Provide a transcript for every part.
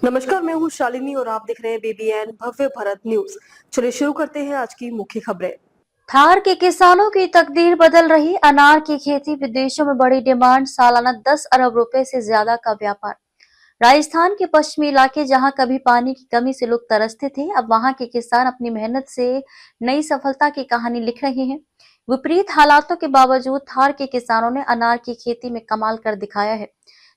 नमस्कार, मैं हूँ शालिनी और आप देख रहे हैं बीबीएन भव्य भारत न्यूज। चलिए शुरू करते हैं आज की मुख्य खबरें। थार के किसानों की तकदीर बदल रही, अनार की खेती, विदेशों में बड़ी डिमांड, सालाना 10 अरब रुपए से ज्यादा का व्यापार। राजस्थान के पश्चिमी इलाके जहां कभी पानी की कमी से लोग तरसते थे, अब वहां के किसान अपनी मेहनत से नई सफलता की कहानी लिख रहे हैं। विपरीत हालातों के बावजूद थार के किसानों ने अनार की खेती में कमाल कर दिखाया है।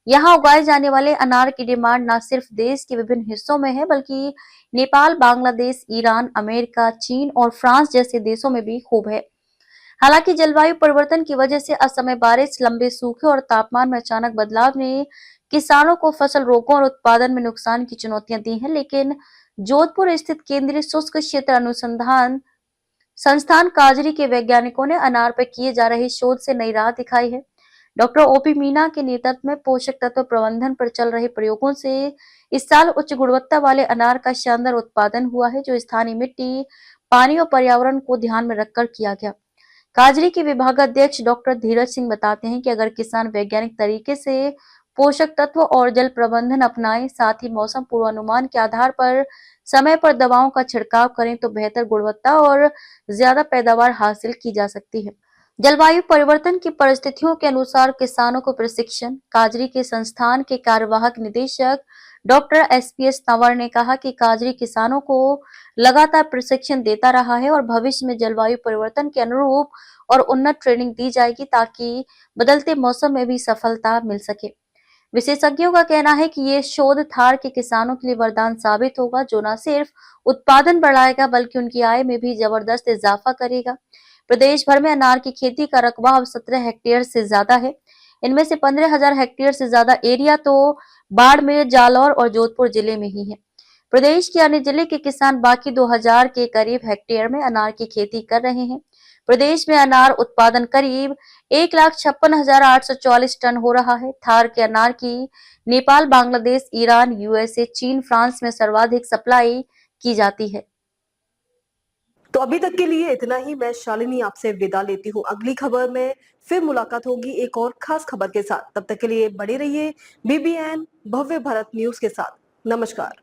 यहाँ उगाए जाने वाले अनार की डिमांड न सिर्फ देश के विभिन्न हिस्सों में है, बल्कि नेपाल, बांग्लादेश, ईरान, अमेरिका, चीन और फ्रांस जैसे देशों में भी खूब है। हालांकि जलवायु परिवर्तन की वजह से असमय बारिश, लंबे सूखे और तापमान में अचानक बदलाव ने किसानों को फसल रोगों और उत्पादन में नुकसान की चुनौतियां दी हैं, लेकिन जोधपुर स्थित केंद्रीय शुष्क क्षेत्र अनुसंधान संस्थान काजरी के वैज्ञानिकों ने अनार पर किए जा रहे शोध से नई राह दिखाई है। डॉक्टर ओपी मीना के नेतृत्व में पोषक तत्व प्रबंधन पर चल रहे प्रयोगों से इस साल उच्च गुणवत्ता वाले अनार का शानदार उत्पादन हुआ है, जो स्थानीय मिट्टी, पानी और पर्यावरण को ध्यान में रखकर किया गया। काजरी के विभागाध्यक्ष डॉक्टर धीरज सिंह बताते हैं कि अगर किसान वैज्ञानिक तरीके से पोषक तत्व और जल प्रबंधन अपनाएं, साथ ही मौसम पूर्वानुमान के आधार पर समय पर दवाओं का छिड़काव करें, तो बेहतर गुणवत्ता और ज्यादा पैदावार हासिल की जा सकती है। जलवायु परिवर्तन की परिस्थितियों के अनुसार किसानों को प्रशिक्षण। काजरी के संस्थान के कार्यवाहक निदेशक डॉक्टर एसपीएस तंवर ने कहा कि काजरी किसानों को लगातार प्रशिक्षण देता रहा है और भविष्य में जलवायु परिवर्तन के अनुरूप और उन्नत ट्रेनिंग दी जाएगी, ताकि बदलते मौसम में भी सफलता मिल सके। विशेषज्ञों का कहना है कि ये शोध थार के किसानों के लिए वरदान साबित होगा, जो न सिर्फ उत्पादन बढ़ाएगा बल्कि उनकी आय में भी जबरदस्त इजाफा करेगा। प्रदेश भर में अनार की खेती का रकबा अब 17 हेक्टेयर से ज्यादा है। इनमें से 15,000 हेक्टेयर से ज्यादा एरिया तो बाड़मेर, जालौर और जोधपुर जिले में ही है। प्रदेश के अन्य जिले के किसान बाकी 2,000 के करीब हेक्टेयर में अनार की खेती कर रहे हैं। प्रदेश में अनार उत्पादन करीब 1,56,844 टन हो रहा है। थार के अनार की नेपाल, बांग्लादेश, ईरान, यूएसए, चीन, फ्रांस में सर्वाधिक सप्लाई की जाती है। तो अभी तक के लिए इतना ही। मैं शालिनी आपसे विदा लेती हूँ। अगली खबर में फिर मुलाकात होगी एक और खास खबर के साथ। तब तक के लिए बने रहिए बीबीएन भव्य भारत न्यूज के साथ। नमस्कार।